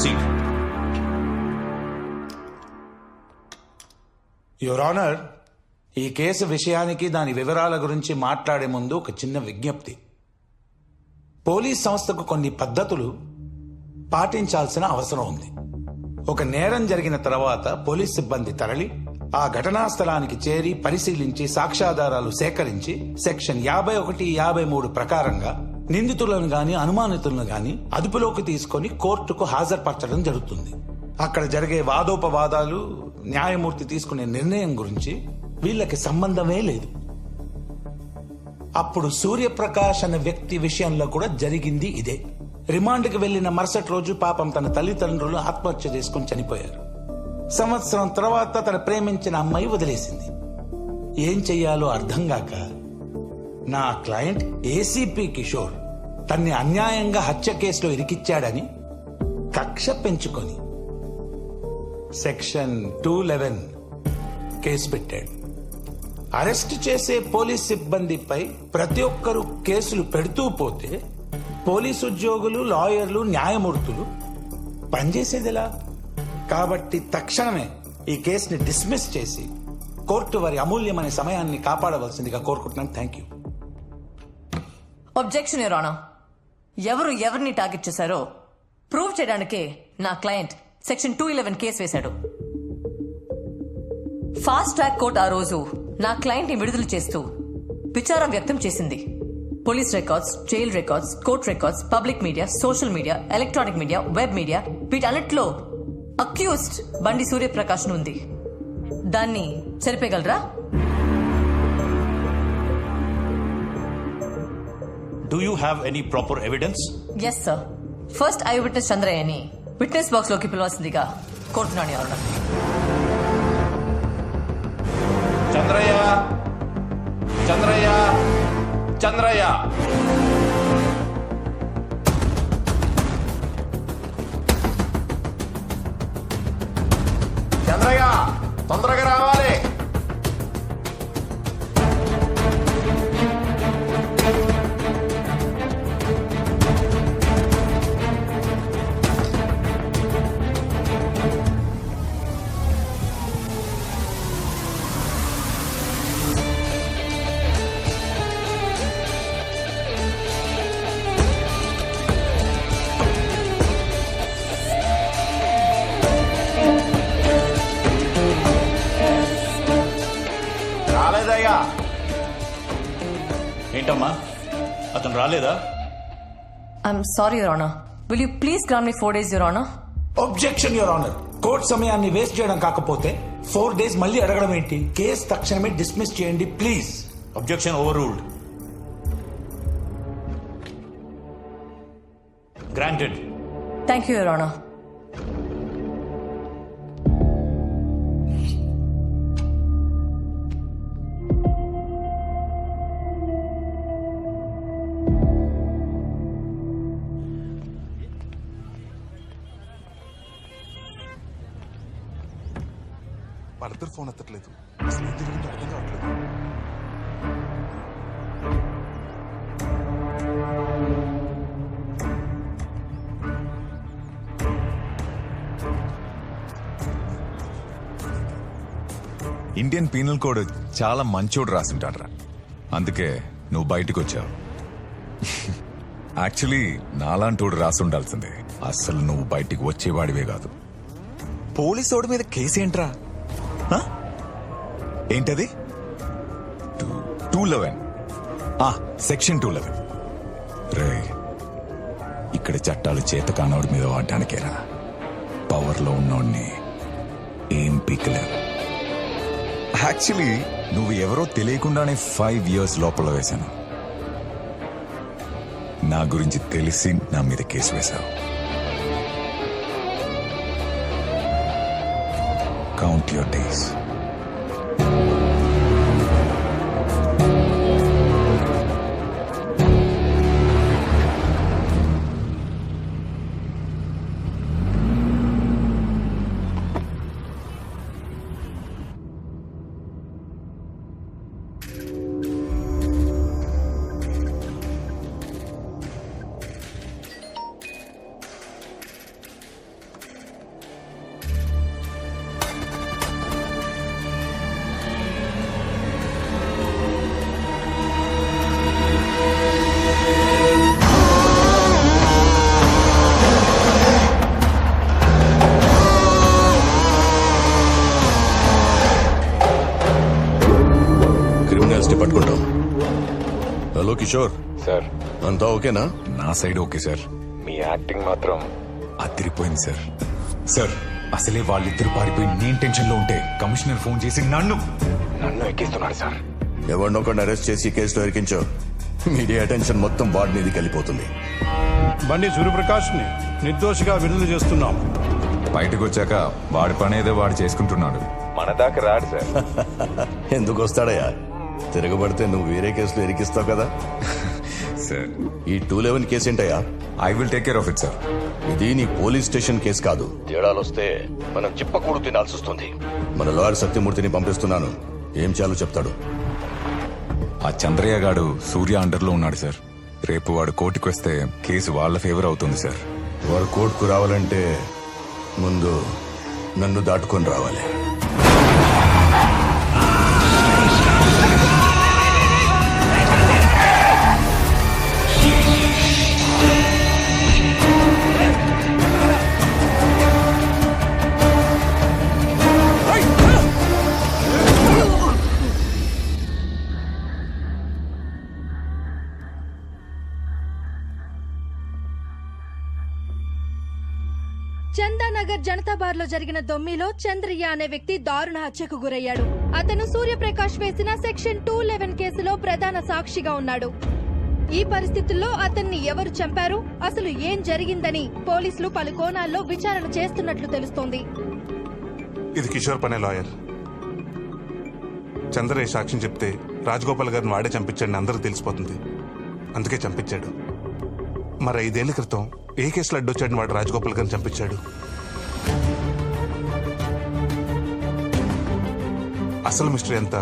Proceed. Your honour, ఈ case విషయానికి దాని వివరాల గురించి మాట్లాడే ముందు ఒక చిన్న విజ్ఞప్తి. పోలీస్ సంస్థకు కొన్ని పద్ధతులు పాటించాల్సిన అవసరం ఉంది. ఒక నేరం జరిగిన తర్వాత పోలీస్ సిబ్బంది తరలి ఆ ఘటనా స్థలానికి చేరి పరిశీలించి సాక్ష్యాధారాలు సేకరించి సెక్షన్ 51, 53 ప్రకారంగా నిందితులను గాని అనుమానితులను గాని అదుపులోకి తీసుకొని కోర్టుకు హాజరుపరచడం జరుగుతుంది. అక్కడ జరిగే వాదోపవాదాలు, న్యాయమూర్తి తీసుకునే నిర్ణయం గురించి వీళ్ళకి సంబంధమే లేదు. అప్పుడు సూర్యప్రకాష్ అనే వ్యక్తి విషయంలో కూడా జరిగింది ఇదే. రిమాండ్కి వెళ్లిన మరుసటి రోజు పాపం తన తల్లిదండ్రులు ఆత్మహత్య చేసుకుని చనిపోయారు. సంవత్సరం తర్వాత తన ప్రేమించిన అమ్మాయి వదిలేసింది. ఏం చెయ్యాలో అర్థం కాక నా క్లయింట్ ఏసీపీ కిషోర్ తన్ని అన్యాయంగా హత్య కేసులో ఇరికిచ్చాడని కక్ష పెంచుకొని సెక్షన్ 211 కేసు పెట్టాడు. అరెస్ట్ చేసే పోలీస్ సిబ్బందిపై ప్రతి ఒక్కరూ కేసులు పెడుతూ పోతే పోలీసు ఉద్యోగులు, లాయర్లు, న్యాయమూర్తులు పనిచేసేదిలా. కాబట్టి తక్షణమే ఈ కేసుని డిస్మిస్ చేసి కోర్టు వారి అమూల్యమైన సమయాన్ని కాపాడవలసిందిగా కోరుకుంటున్నాను. Thank you. Objection your honour. ఎవరు ఎవరిని టార్గెట్ చేశారో ప్రూవ్ చేయడానికే నా క్లయింట్ సెక్షన్ 211 కేసు వేశాడు. ఫాస్ట్ ట్రాక్ కోర్ట్ ఆ రోజు నా క్లయింట్ ని విడుదల చేస్తూ విచారం వ్యక్తం చేసింది. Police records, jail records, court records, public media, social media, electronic media, web media, వీటన్నిటిలో అక్యూజ్డ్ బండి సూర్యప్రకాష్ ఉంది. దాన్ని సరిపేయగలరా? Do you have any proper evidence? Yes sir. First eye witness చంద్రయ్యని విట్నెస్ బాక్స్ లోకి పిలవాల్సిందిగా కోరుతున్నాను యువర్ ఆనర్. చంద్రయ్య, చంద్రయ్య, చంద్రయ్య. చంద్రయ్య, తొందరగా రావాలి. రాలేదయ్యా. ఏంటమ్మా, అతను రాలేదా? I'm sorry your honour. Will you please grant me 4 days your honour? Objection your honour. Court సమయాన్ని వేస్ట్ చేయడం కాకపోతే 4 days మళ్ళీ అడగడం ఏంటి? కేసు తక్షణమే డిస్మిస్ చేయండి please. Objection over ruled. Granted. Thank you your honour. వాళ్ళిద్దరు ఫోన్ ఎత్తట్లేదు. అసలు ఏం జరిగిందో అర్థం కావట్లేదు. ఇండియన్ పీనల్ కోడ్ చాలా మంచోడు రాసింటాడ్రా. అందుకే నువ్వు బయటకు వచ్చావు. యాక్చువల్లీ నాలాంటోడు రాసి ఉండాల్సిందే. అస్సలు నువ్వు బయటికి వచ్చేవాడివే కాదు. పోలీసోడి మీద కేసు ఏంట్రా? ఏంటది? 211. సెక్షన్ 211. రే, ఇక్కడ చట్టాలు చేత కానోడి మీద వాడడానికేరా. పవర్లో ఉన్నోడిని ఏం పీకలేరు. యాక్చువల్లీ నువ్వు ఎవరో తెలియకుండానే 5 years లోపల వేశాను. నా గురించి తెలిసి నా మీద కేసు వేశావు. Count your days. పట్టుకుంటాం. హలో కిషోర్, సార్ అంతా ఓకేనా? నా సైడ్ ఓకే సార్, మీ యాక్టింగ్ మాత్రం అదిరిపోయింది సార్. సార్ అసలే వాళ్ళిద్దరు పారిపోయి నేను టెన్షన్ లో ఉంటే కమిషనర్ ఫోన్ చేసి నన్ను ఎక్కిస్తున్నాడు సార్. ఎవరినొకరిని అరెస్ట్ చేసి కేసులో ఇరికించో. మీడియా అటెన్షన్ మొత్తం వాడి మీదకి వెళ్ళిపోతుంది. బండి సూర్యప్రకాష్ ని నిర్దోషిగా విడుదల చేస్తున్నాం. బయటకు వచ్చాక వాడి పని ఏదో వాడు చేసుకుంటున్నాడు, మన దాకా రాడు సార్. ఎందుకు వస్తాడయ్యా? తిరగబడితే నువ్వు వేరే కేసులో ఇరికిస్తావు కదా. సార్ ఈ 211 కేసు ఏంటయ్యా? I will take care of it sir. ఇది నీ పోలీస్ స్టేషన్ కేసు కాదు. తేడాలు వస్తే మనం చిప్పకూడు తినాల్సి వస్తుంది. మన లాయర్ సత్యమూర్తిని పంపిస్తున్నాను. ఏం చేయాలో చెప్తాడు. ఆ చంద్రయ్య గాడు సూర్య అండర్లో ఉన్నాడు సార్. రేపు వాడు కోర్టుకు వస్తే కేసు వాళ్ళ ఫేవర్ అవుతుంది సార్. వాడు కోర్టుకు రావాలంటే ముందు నన్ను దాటుకొని రావాలి. చందానగర్ జనతా బార్ లో జరిగిన దొమ్మిలో చంద్రయ్య అనే వ్యక్తి దారుణ హత్యకు గురయ్యాడు. అతను సూర్యప్రకాష్ వేసిన సెక్షన్ 211 కేసులో ప్రధాన సాక్షిగా ఉన్నాడు. ఈ పరిస్థితుల్లో అతన్ని ఎవరు చంపారు, అసలు ఏం జరిగిందని పోలీసులు పలు కోణాల్లో విచారణ చేస్తున్నట్లు తెలుస్తోంది. ఇది కిషోర్ పనే లాయర్. చంద్రయ్య సాక్ష్యం చెప్తే రాజగోపాల్ గారిని వాడే చంపించాడని అందరికి తెలిసిపోతుంది. అందుకే చంపించాడు. మరి 5 ఏళ్ల క్రితం ఏ కేసులో అడ్డొచ్చాడని వాడు రాజగోపాల్ గారిని చంపించాడు. అసలు మిస్టరీ అంతా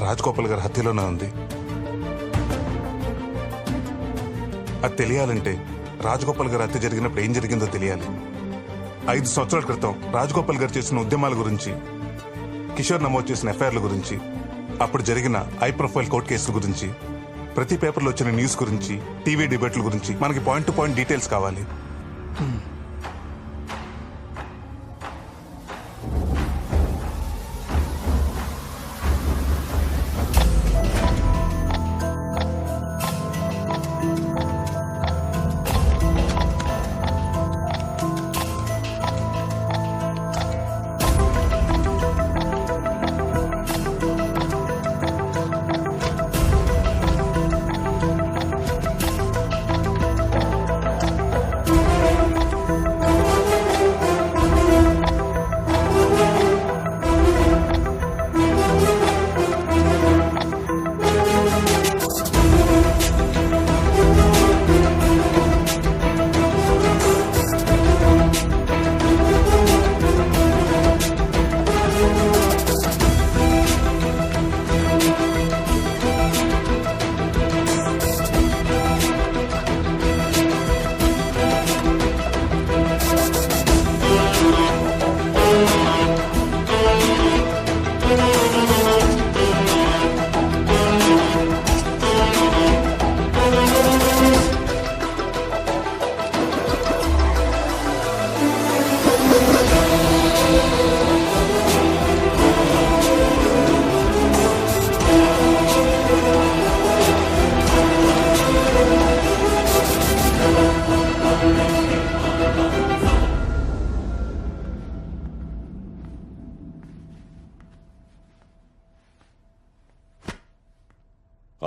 రాజగోపాల్ గారి హత్యలోనే ఉంది. అది తెలియాలంటే రాజగోపాల్ గారి హత్య జరిగినప్పుడు ఏం జరిగిందో తెలియాలి. 5 సంవత్సరాల క్రితం రాజగోపాల్ గారు చేసిన ఉద్యమాల గురించి, కిషోర్ నమోదు చేసిన ఎఫ్ఐఆర్ల గురించి, అప్పుడు జరిగిన హై ప్రొఫైల్ కోర్టు కేసుల గురించి, ప్రతి పేపర్లో వచ్చిన న్యూస్ గురించి, టీవీ డిబేట్ల గురించి మనకి పాయింట్ టు పాయింట్ డీటెయిల్స్ కావాలి.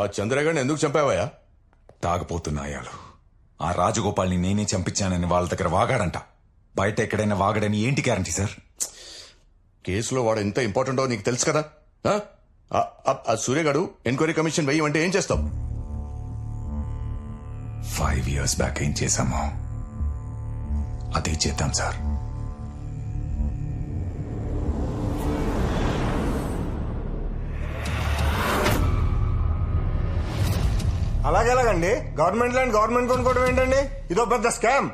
ఆ చంద్రగాడిని ఎందుకు చంపావయ్యా? తాగపోతున్నాయాలు ఆ రాజగోపాల్ని నేనే చంపించానని వాళ్ళ దగ్గర వాగాడంట. బయట ఎక్కడైనా వాగడని ఏంటి గ్యారంటీ సార్? కేసులో వాడు ఎంత ఇంపార్టెంటో నీకు తెలుసు కదా. ఆ సూర్యగాడు ఎంక్వైరీ కమిషన్ వేయమంటే ఏం చేస్తావు? 5 years బ్యాక్ ఏం చేశామో అదే చేద్దాం సార్. అలాగెలాగండి? గవర్నమెంట్ ల్యాండ్ గవర్నమెంట్ కొనుక్కోవడం ఏంటండి? ఇదో పెద్ద స్కామ్.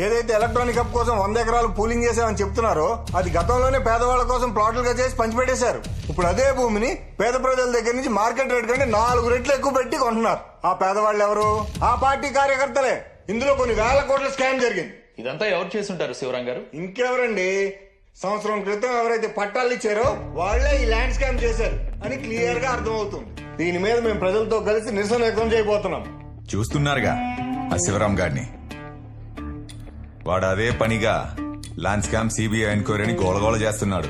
ఏదైతే ఎలక్ట్రానిక్ హబ్ కోసం 100 ఎకరాలు పూలింగ్ చేసామని చెప్తున్నారో అది గతంలోనే పేదవాళ్ల కోసం ప్లాట్లుగా చేసి పంచిపెట్టేశారు. ఇప్పుడు అదే భూమిని పేద ప్రజల దగ్గర నుంచి మార్కెట్ రేట్ కంటే 4 రెట్లు ఎక్కువ పెట్టి కొంటున్నారు. ఆ పేదవాళ్ళు ఎవరు? ఆ పార్టీ కార్యకర్తలే. ఇందులో కొన్ని వేల కోట్ల స్కామ్ జరిగింది. ఇదంతా ఎవరు చేస్తుంటారు శివరాం గారు? ఇంకెవరండి? సంవత్సరం క్రితం ఎవరైతే పట్టాలు ఇచ్చారో వాళ్లే ఈ ల్యాండ్ స్కామ్ చేశారు అని క్లియర్ గా అర్థమవుతుంది. దీని మీద మేము ప్రజలతో కలిసి నిరసన వ్యక్తం చేయబోతున్నాం. చూస్తున్నారుగా ఆ శివరాం గారిని. వాడు అదే పనిగా ల్యాండ్ స్కామ్ సిబిఐ ఎంక్వైరీని గోళగోళ చేస్తున్నాడు.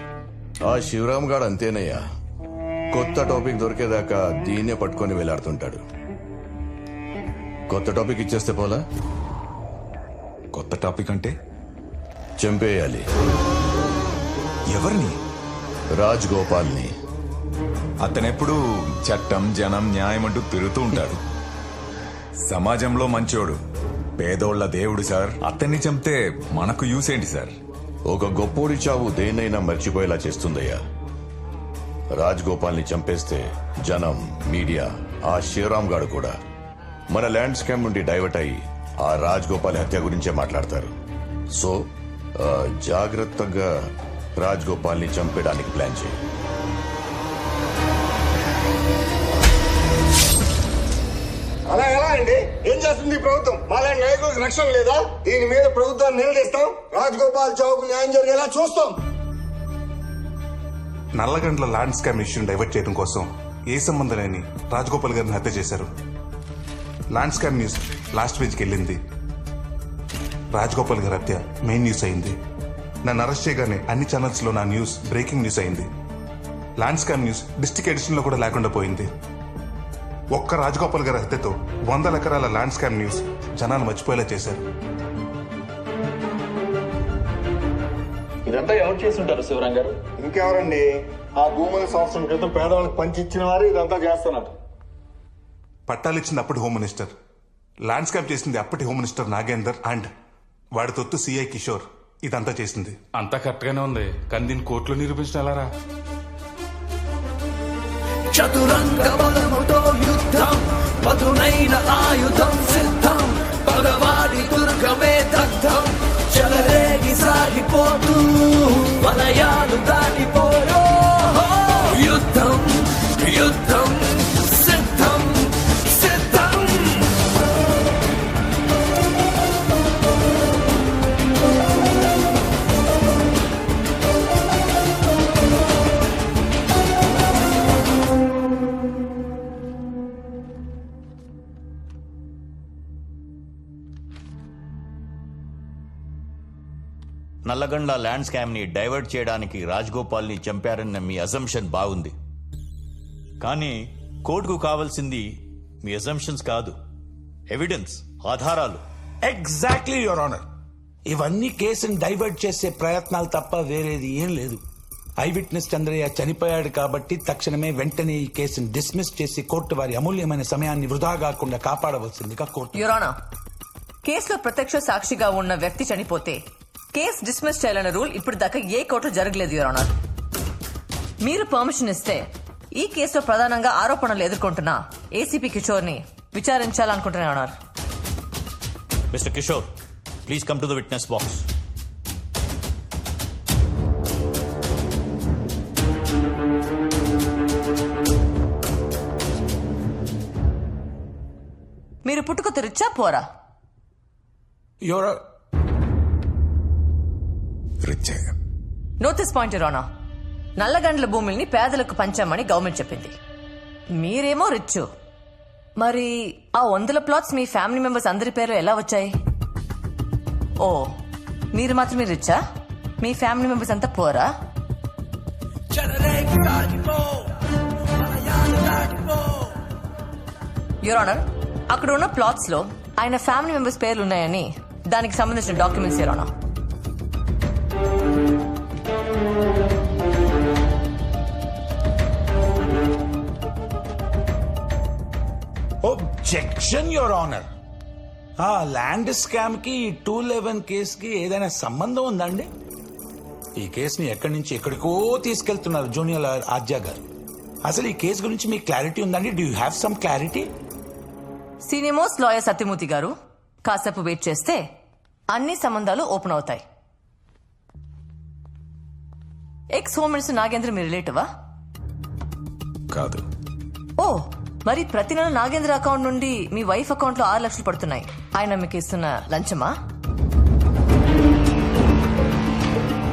ఆ శివరామ్ గాడు అంతేనయ్యా, కొత్త టాపిక్ దొరికేదాకా దీన్నే పట్టుకొని వెళ్లాడుతుంటాడు. కొత్త టాపిక్ ఇచ్చేస్తే పోలా? కొత్త టాపిక్ అంటే చంపేయాలి. ఎవరిని? రాజ్ గోపాల్ని. అతనెప్పుడు చట్టం, జనం, న్యాయం అంటూ తిరుగుతూ ఉంటాడు. సమాజంలో మంచోడు, పేదోళ్ల దేవుడు సార్. అతన్ని చంపితే మనకు యూస్ ఏంటి సార్? ఒక గొప్పోడి చావు దేన్నైనా మర్చిపోయేలా చేస్తుందయ్యా. రాజ్ గోపాల్ని చంపేస్తే జనం, మీడియా, ఆ శివరామ్ గాడు కూడా మన ల్యాండ్ స్కామ్ నుండి డైవర్ట్ అయ్యి ఆ రాజ్ గోపాల్ హత్య గురించే మాట్లాడతారు. సో జాగ్రత్తగా రాజ్ గోపాల్ని చంపేయడానికి ప్లాన్ చేయి. అలా ఎలా అండి? ఏం చేస్తుంది ప్రభుత్వం? మాలాంటి నాయకులకు రక్షణ లేదా? దీని మీద ప్రభుత్వాన్ని నిలదీస్తాం. రాజగోపాల్ చౌక్ న్యాయం జరిగేలా చూస్తాం. నల్లగండ్ల ల్యాండ్ స్కామ్ ఇష్యూని డైవర్ట్ చేయడం కోసం ఏ సంబంధం లేని రాజగోపాల్ గారిని హత్య చేశారు. ల్యాండ్ స్కామ్ న్యూస్ లాస్ట్ పేజ్కి వెళ్ళింది. రాజగోపాల్ గారి హత్య మెయిన్ న్యూస్ అయింది. నన్ను అరెస్ట్ చేయగానే అన్ని ఛానల్స్ లో నా న్యూస్ బ్రేకింగ్ న్యూస్ అయింది. Land scam news district edition లో కూడా లేకుండా పోయింది. ఒక్క రాజగోపాల్ గారి హత్యతో 100 ఎకరాల ల్యాండ్ స్కామ్ న్యూస్ జనాలు మర్చిపోయేలా చేశారు. ఇదంతా ఎవరు చేస్తుంటారు శివరాం గారు? ఇంకెవరండి? ఆ భూముల సంవత్సరం క్రితం పేదవాళ్ళకి పంచిచ్చిన వారు ఇదంతా చేస్తున్నారు. పట్టాలిచ్చింది అప్పటి హోమ్ మినిస్టర్, ల్యాండ్ స్కామ్ చేసింది అప్పటి హోమ్ మినిస్టర్ నాగేందర్ అండ్ వాడి తొత్తు సిఐ కిషోర్. ఇదంతా చేసింది. అంతా కరెక్ట్ గానే ఉంది, కానీ దీన్ని కోర్టులో నిరూపించడం ఎలారా? చతురంగ బలముతో యుద్ధం, పదునైన ఆయుధం సిద్ధం, పగవాడి దుర్గమే దగ్ధం, చెలరేగి సాగిపోతూ వలయాలు దాటిపోయో యుద్ధం యుద్ధం సిద్ధం సిద్ధం. నల్లగండ్ల ల్యాండ్ స్కామ్ ని డైవర్ట్ చేయడానికి రాజగోపాల్ ని చంపారన్న మీ అజంప్షన్ బాగుంది. కానీ కోర్టుకు కావాల్సింది మీ అజంప్షన్స్ కాదు, ఎవిడెన్స్, ఆధారాలు. Exactly your honour. ఇవన్నీ కేసుని డైవర్ట్ చేసే ప్రయత్నాలు తప్ప వేరేది ఏం లేదు. ఐ విట్నెస్ చంద్రయ్య చనిపోయాడు కాబట్టి తక్షణమే వెంటనే ఈ కేసును డిస్మిస్ చేసి కోర్టు వారి అమూల్యమైన సమయాన్ని వృధా కాకుండా కాపాడవలసిందిగా కోర్టు. యువర్ ఆనర్, కేసులో ప్రత్యక్ష సాక్షిగా ఉన్న వ్యక్తి చనిపోతే కేసు డిస్మిస్ చేయాలన్న రూల్ ఇప్పుడు దాకా ఏ కోర్టు జరగలేదు యువర్ ఆనర్. మీరు పర్మిషన్ ఇస్తే ఈ కేసులో ప్రధానంగా ఆరోపణలు ఎదుర్కొంటున్న ఏసీపీ కిషోర్ ని విచారించాలనుకుంటున్నా your honour. Mister Kishore, please come to the witness box. మీరు పుట్టుక రిచ్చా పోరా? Your rich. Note this point your honour. Nallagandla భూముల్ని పేదలకు పంచామని గవర్నమెంట్ చెప్పింది. మీరేమో రిచ్. మరి ఆ 100 ప్లాట్స్ మీ ఫ్యామిలీ మెంబర్స్ అందరి పేర్లు ఎలా వచ్చాయి? ఓ, మీరు మాత్రమే రిచ్చా? మీ ఫ్యామిలీ మెంబర్స్ అంతా పోరా? యువర్ ఆనర్, అక్కడ ఉన్న ప్లాట్స్ లో ఆయన ఫ్యామిలీ మెంబర్స్ పేర్లు ఉన్నాయని దానికి సంబంధించిన documents your honour. Objection your honour. ఆ ల్యాండ్ స్కామ్ కి 211 కేసుకి ఏదైనా సంబంధం ఉందండి? ఈ కేసుని ఎక్కడి నుంచి ఎక్కడికో తీసుకెళ్తున్నారు జూనియర్ లాయర్ ఆద్య గారు. అసలు ఈ కేసు గురించి మీకు క్లారిటీ ఉందండి? Do you have some clarity? Senior most lawyer Satyamurthy గారు, కాసేపు వెయిట్ చేస్తే అన్ని సంబంధాలు ఓపెన్ అవుతాయి. ఎక్స్ హోమ్ మినిస్టర్ నాగేంద్ర మీ రిలేటివా? కాదు. ఓ, మరి ప్రతి నెల నాగేంద్ర అకౌంట్ నుండి మీ వైఫ్ అకౌంట్ లో 6 లక్షలు పడుతున్నాయి. ఆయన మీకు ఇస్తున్న లంచమా?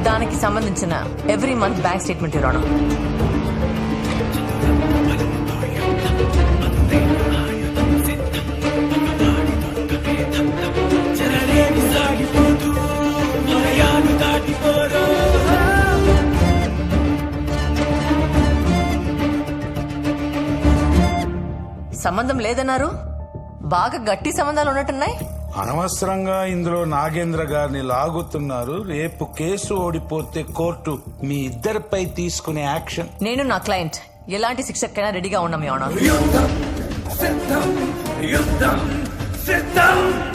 దానికి సంబంధించిన every month bank statement your honour. సంబంధం లేదన్నారు. బాగా గట్టి సంబంధాలు ఉన్నట్టున్నాయి. అనవసరంగా ఇందులో నాగేంద్ర గారిని లాగుతున్నారు. రేపు కేసు ఓడిపోతే కోర్టు మీ ఇద్దరిపై తీసుకునే యాక్షన్. నేను నా క్లయింట్ ఎలాంటి శిక్షకైనా రెడీగా ఉన్నాం, యువర్ ఆనర్. యుద్ధం సిద్ధం, యుద్ధం సిద్ధం.